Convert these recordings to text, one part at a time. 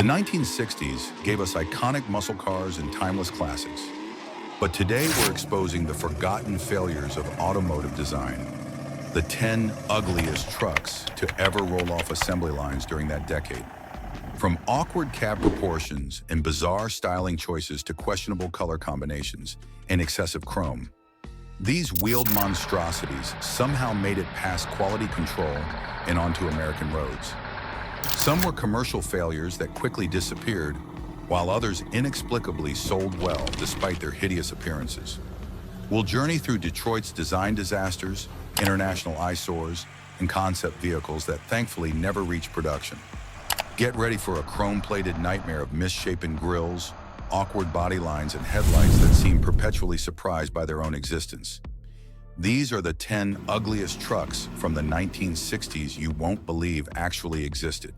The 1960s gave us iconic muscle cars and timeless classics. But today we're exposing the forgotten failures of automotive design. The 10 ugliest trucks to ever roll off assembly lines during that decade. From awkward cab proportions and bizarre styling choices to questionable color combinations and excessive chrome, these wheeled monstrosities somehow made it past quality control and onto American roads. Some were commercial failures that quickly disappeared, while others inexplicably sold well despite their hideous appearances. We'll journey through Detroit's design disasters, international eyesores, and concept vehicles that thankfully never reached production. Get ready for a chrome-plated nightmare of misshapen grills, awkward body lines, and headlights that seem perpetually surprised by their own existence. These are the 10 ugliest trucks from the 1960s you won't believe actually existed.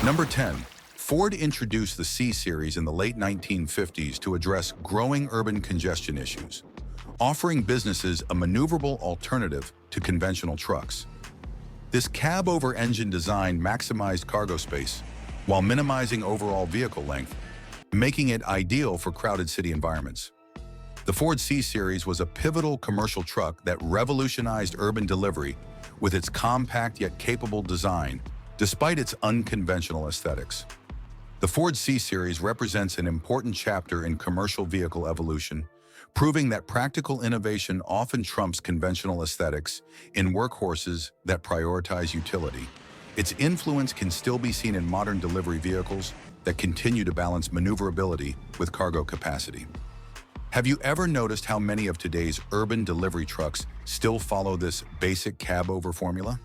Number 10. Ford introduced the C-Series in the late 1950s to address growing urban congestion issues, offering businesses a maneuverable alternative to conventional trucks. This cab-over-engine design maximized cargo space while minimizing overall vehicle length, making it ideal for crowded city environments. The Ford C-Series was a pivotal commercial truck that revolutionized urban delivery with its compact yet capable design, despite its unconventional aesthetics. The Ford C-Series represents an important chapter in commercial vehicle evolution, proving that practical innovation often trumps conventional aesthetics in workhorses that prioritize utility. Its influence can still be seen in modern delivery vehicles that continue to balance maneuverability with cargo capacity. Have you ever noticed how many of today's urban delivery trucks still follow this basic cab-over formula?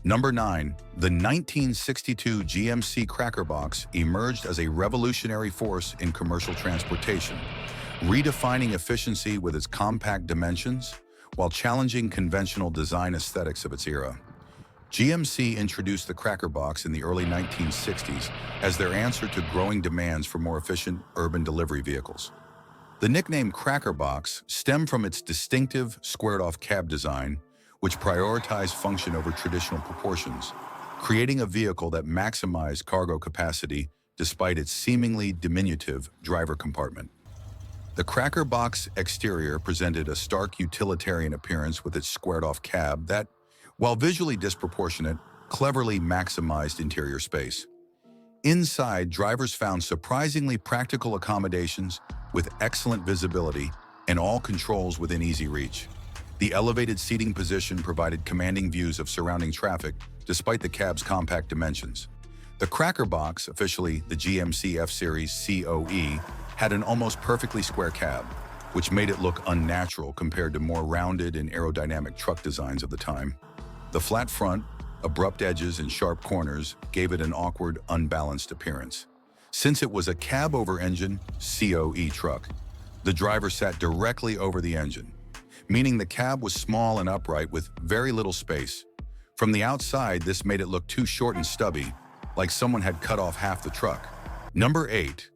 Number 9. The 1962 GMC Cracker Box emerged as a revolutionary force in commercial transportation, redefining efficiency with its compact dimensions while challenging conventional design aesthetics of its era. GMC introduced the Cracker Box in the early 1960s as their answer to growing demands for more efficient urban delivery vehicles. The nickname Cracker Box stemmed from its distinctive squared-off cab design, which prioritized function over traditional proportions, creating a vehicle that maximized cargo capacity despite its seemingly diminutive driver compartment. The Cracker Box exterior presented a stark utilitarian appearance with its squared-off cab that, while visually disproportionate, cleverly maximized interior space. Inside, drivers found surprisingly practical accommodations with excellent visibility and all controls within easy reach. The elevated seating position provided commanding views of surrounding traffic despite the cab's compact dimensions. The Cracker Box, officially the GMC F-Series COE, had an almost perfectly square cab, which made it look unnatural compared to more rounded and aerodynamic truck designs of the time. The flat front, abrupt edges, and sharp corners gave it an awkward, unbalanced appearance. Since it was a cab-over-engine COE truck, the driver sat directly over the engine, meaning the cab was small and upright with very little space. From the outside, this made it look too short and stubby, like someone had cut off half the truck. Number 8.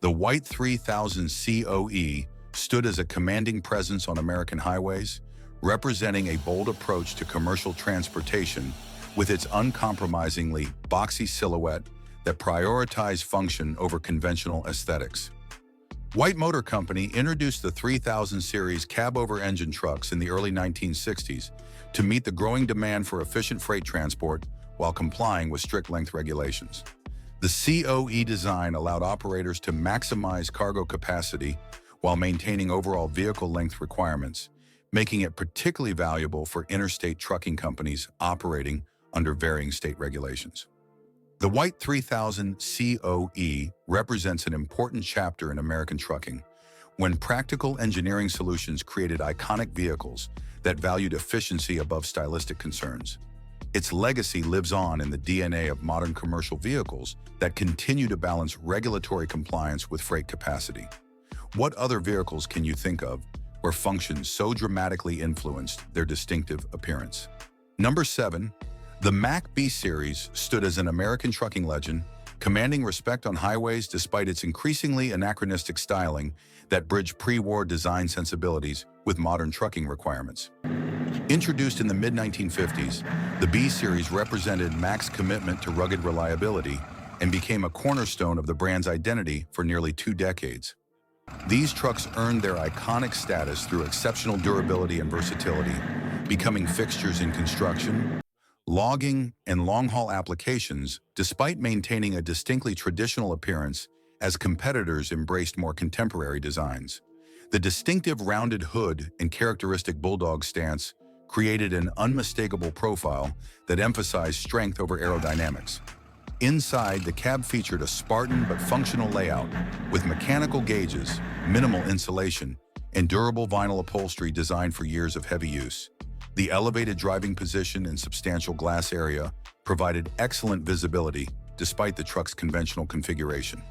The white 3000 COE stood as a commanding presence on American highways, representing a bold approach to commercial transportation with its uncompromisingly boxy silhouette that prioritized function over conventional aesthetics. White Motor Company introduced the 3000 series cab-over-engine trucks in the early 1960s to meet the growing demand for efficient freight transport while complying with strict length regulations. The COE design allowed operators to maximize cargo capacity while maintaining overall vehicle length requirements, making it particularly valuable for interstate trucking companies operating under varying state regulations. The white 3000 COE represents an important chapter in American trucking, when practical engineering solutions created iconic vehicles that valued efficiency above stylistic concerns. Its legacy lives on in the DNA of modern commercial vehicles that continue to balance regulatory compliance with freight capacity. What other vehicles can you think of where function so dramatically influenced their distinctive appearance? Number 7. The Mack B-Series stood as an American trucking legend, commanding respect on highways despite its increasingly anachronistic styling that bridged pre-war design sensibilities with modern trucking requirements. Introduced in the mid-1950s, the B-Series represented Mack's commitment to rugged reliability and became a cornerstone of the brand's identity for nearly 2 decades. These trucks earned their iconic status through exceptional durability and versatility, becoming fixtures in construction, logging, and long-haul applications, despite maintaining a distinctly traditional appearance as competitors embraced more contemporary designs. The distinctive rounded hood and characteristic bulldog stance created an unmistakable profile that emphasized strength over aerodynamics. Inside, the cab featured a Spartan but functional layout with mechanical gauges, minimal insulation, and durable vinyl upholstery designed for years of heavy use. The elevated driving position and substantial glass area provided excellent visibility despite the truck's conventional configuration.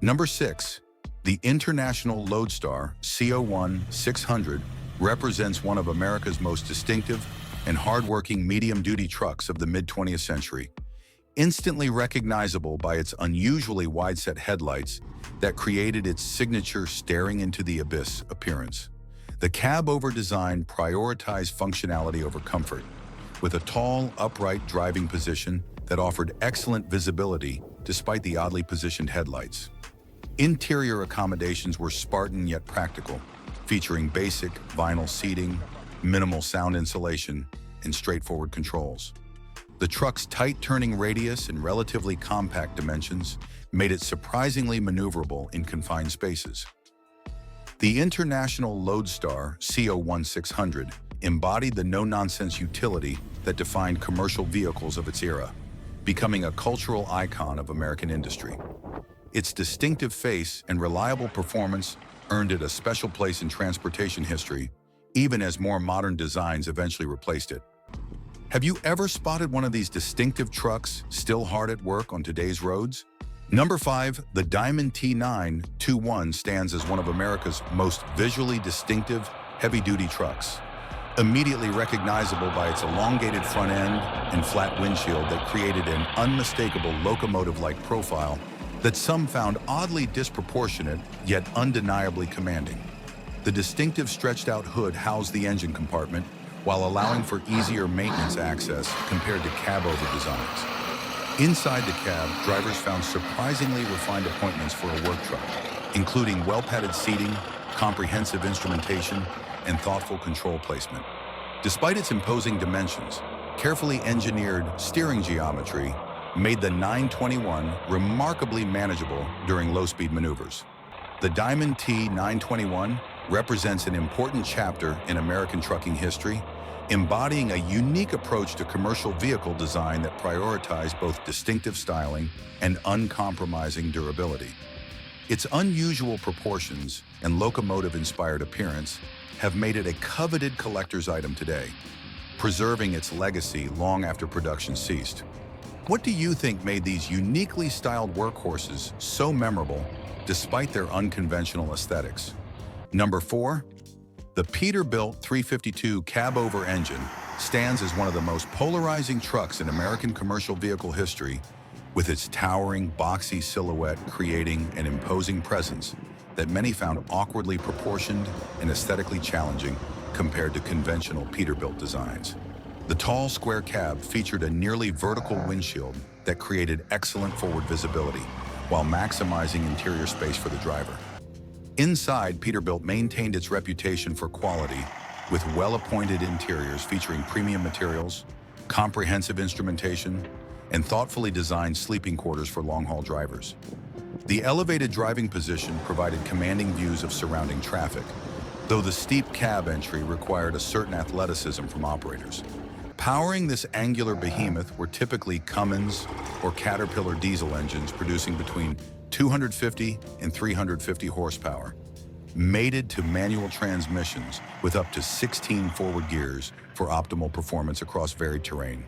Number 6. The International Loadstar CO1-600 represents one of America's most distinctive and hard-working medium-duty trucks of the mid-20th century. Instantly recognizable by its unusually wide-set headlights that created its signature staring into the abyss appearance. The cab-over design prioritized functionality over comfort, with a tall, upright driving position that offered excellent visibility despite the oddly positioned headlights. Interior accommodations were Spartan yet practical, featuring basic vinyl seating, minimal sound insulation, and straightforward controls. The truck's tight turning radius and relatively compact dimensions made it surprisingly maneuverable in confined spaces. The International Loadstar CO1-600 embodied the no-nonsense utility that defined commercial vehicles of its era, becoming a cultural icon of American industry. Its distinctive face and reliable performance earned it a special place in transportation history, even as more modern designs eventually replaced it. Have you ever spotted one of these distinctive trucks still hard at work on today's roads? Number 5, the Diamond T921 stands as one of America's most visually distinctive heavy-duty trucks. Immediately recognizable by its elongated front end and flat windshield that created an unmistakable locomotive-like profile that some found oddly disproportionate yet undeniably commanding. The distinctive stretched-out hood housed the engine compartment while allowing for easier maintenance access compared to cab-over designs. Inside the cab, drivers found surprisingly refined appointments for a work truck, including well-padded seating, comprehensive instrumentation, and thoughtful control placement. Despite its imposing dimensions, carefully engineered steering geometry made the 921 remarkably manageable during low-speed maneuvers. The Diamond T921 represents an important chapter in American trucking history, embodying a unique approach to commercial vehicle design that prioritized both distinctive styling and uncompromising durability. Its unusual proportions and locomotive-inspired appearance have made it a coveted collector's item today, preserving its legacy long after production ceased. What do you think made these uniquely styled workhorses so memorable despite their unconventional aesthetics? Number 4, the Peterbilt 352 cab-over engine stands as one of the most polarizing trucks in American commercial vehicle history, with its towering, boxy silhouette creating an imposing presence that many found awkwardly proportioned and aesthetically challenging compared to conventional Peterbilt designs. The tall, square cab featured a nearly vertical windshield that created excellent forward visibility while maximizing interior space for the driver. Inside, Peterbilt maintained its reputation for quality with well-appointed interiors featuring premium materials, comprehensive instrumentation, and thoughtfully designed sleeping quarters for long-haul drivers. The elevated driving position provided commanding views of surrounding traffic, though the steep cab entry required a certain athleticism from operators. Powering this angular behemoth were typically Cummins or Caterpillar diesel engines producing between 250 and 350 horsepower, mated to manual transmissions with up to 16 forward gears for optimal performance across varied terrain.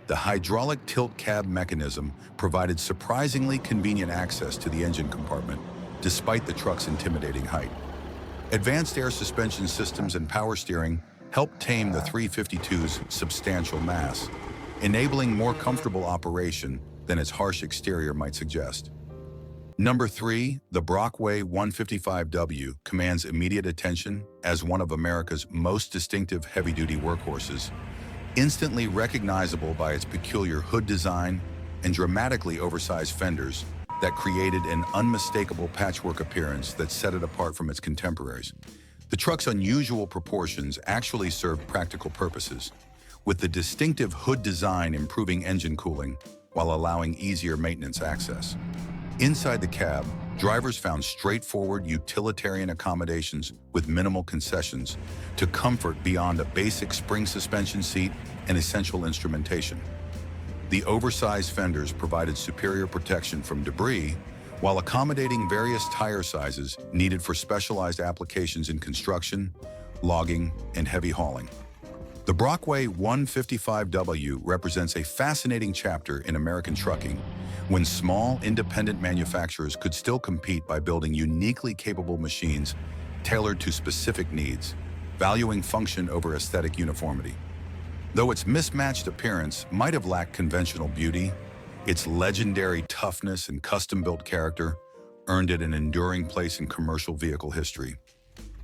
The hydraulic tilt cab mechanism provided surprisingly convenient access to the engine compartment, despite the truck's intimidating height. Advanced air suspension systems and power steering helped tame the 352's substantial mass, enabling more comfortable operation than its harsh exterior might suggest. Number 3, the Brockway 155W commands immediate attention as one of America's most distinctive heavy-duty workhorses, instantly recognizable by its peculiar hood design and dramatically oversized fenders that created an unmistakable patchwork appearance that set it apart from its contemporaries. The truck's unusual proportions actually served practical purposes, with the distinctive hood design improving engine cooling while allowing easier maintenance access. Inside the cab, drivers found straightforward utilitarian accommodations with minimal concessions to comfort beyond a basic spring suspension seat and essential instrumentation. The oversized fenders provided superior protection from debris while accommodating various tire sizes needed for specialized applications in construction, logging, and heavy hauling. The Brockway 155W represents a fascinating chapter in American trucking, when small, independent manufacturers could still compete by building uniquely capable machines tailored to specific needs, valuing function over aesthetic uniformity. Though its mismatched appearance might have lacked conventional beauty, its legendary toughness and custom-built character earned it an enduring place in commercial vehicle history.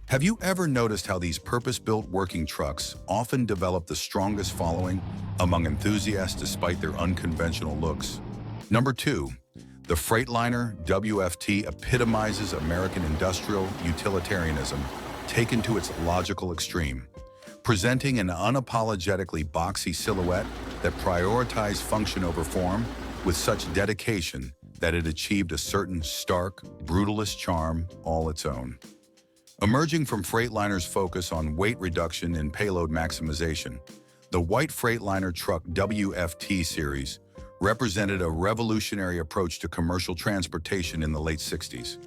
Have you ever noticed how these purpose-built working trucks often develop the strongest following among enthusiasts despite their unconventional looks? Number 2, the Freightliner WFT epitomizes American industrial utilitarianism taken to its logical extreme, presenting an unapologetically boxy silhouette that prioritized function over form with such dedication that it achieved a certain stark, brutalist charm all its own. Emerging from Freightliner's focus on weight reduction and payload maximization, the white Freightliner truck WFT series represented a revolutionary approach to commercial transportation in the late 60s.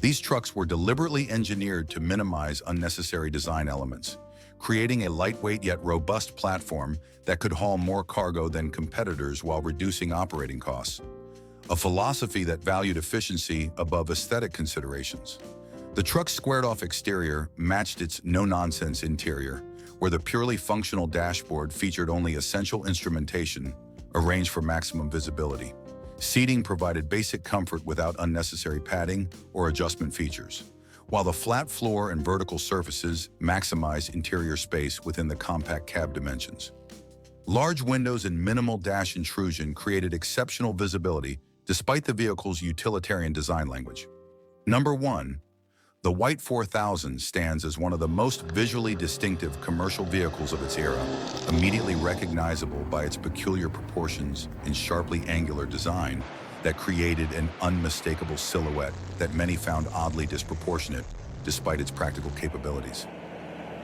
These trucks were deliberately engineered to minimize unnecessary design elements, creating a lightweight yet robust platform that could haul more cargo than competitors while reducing operating costs, a philosophy that valued efficiency above aesthetic considerations. The truck's squared-off exterior matched its no-nonsense interior, where the purely functional dashboard featured only essential instrumentation arranged for maximum visibility. Seating provided basic comfort without unnecessary padding or adjustment features, while the flat floor and vertical surfaces maximized interior space within the compact cab dimensions. Large windows and minimal dash intrusion created exceptional visibility despite the vehicle's utilitarian design language. Number 1. The White 4000 stands as one of the most visually distinctive commercial vehicles of its era, immediately recognizable by its peculiar proportions and sharply angular design that created an unmistakable silhouette that many found oddly disproportionate despite its practical capabilities.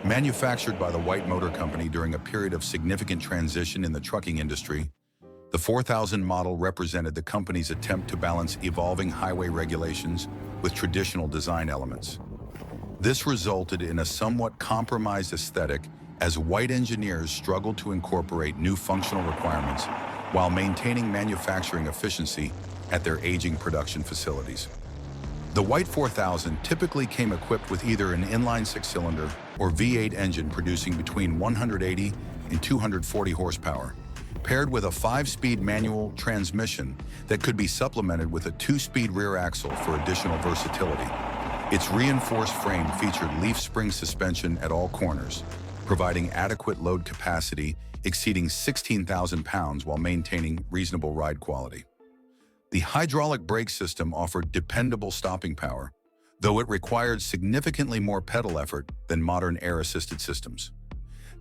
Manufactured by the White Motor Company during a period of significant transition in the trucking industry, the 4000 model represented the company's attempt to balance evolving highway regulations with traditional design elements. This resulted in a somewhat compromised aesthetic as White engineers struggled to incorporate new functional requirements while maintaining manufacturing efficiency at their aging production facilities. The White 4000 typically came equipped with either an inline six-cylinder or V8 engine producing between 180 and 240 horsepower, paired with a 5-speed manual transmission that could be supplemented with a 2-speed rear axle for additional versatility. Its reinforced frame featured leaf spring suspension at all corners, providing adequate load capacity exceeding 16,000 pounds while maintaining reasonable ride quality. The hydraulic brake system offered dependable stopping power, though it required significantly more pedal effort than modern air-assisted systems.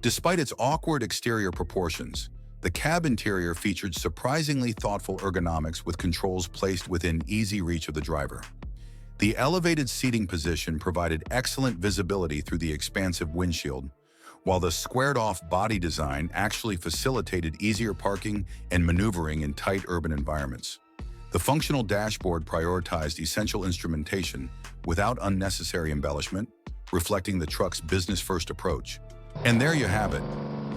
Despite its awkward exterior proportions, the cab interior featured surprisingly thoughtful ergonomics with controls placed within easy reach of the driver. The elevated seating position provided excellent visibility through the expansive windshield, while the squared-off body design actually facilitated easier parking and maneuvering in tight urban environments. The functional dashboard prioritized essential instrumentation without unnecessary embellishment, reflecting the truck's business-first approach. And there you have it,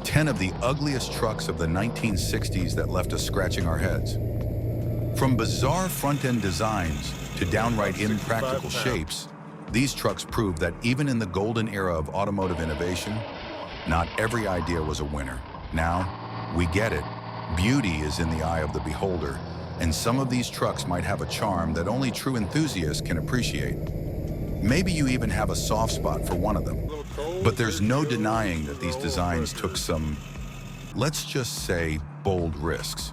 10 of the ugliest trucks of the 1960s that left us scratching our heads. From bizarre front-end designs to downright impractical shapes, these trucks proved that even in the golden era of automotive innovation, not every idea was a winner. Now, we get it. Beauty is in the eye of the beholder, and some of these trucks might have a charm that only true enthusiasts can appreciate. Maybe you even have a soft spot for one of them. But there's no denying that these designs took some, let's just say, bold risks.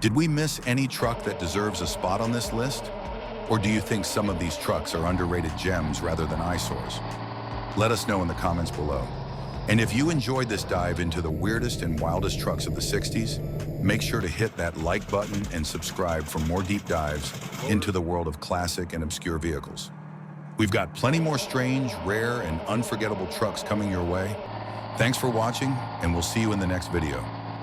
Did we miss any truck that deserves a spot on this list? Or do you think some of these trucks are underrated gems rather than eyesores? Let us know in the comments below. And if you enjoyed this dive into the weirdest and wildest trucks of the 60s, make sure to hit that like button and subscribe for more deep dives into the world of classic and obscure vehicles. We've got plenty more strange, rare, and unforgettable trucks coming your way. Thanks for watching, and we'll see you in the next video.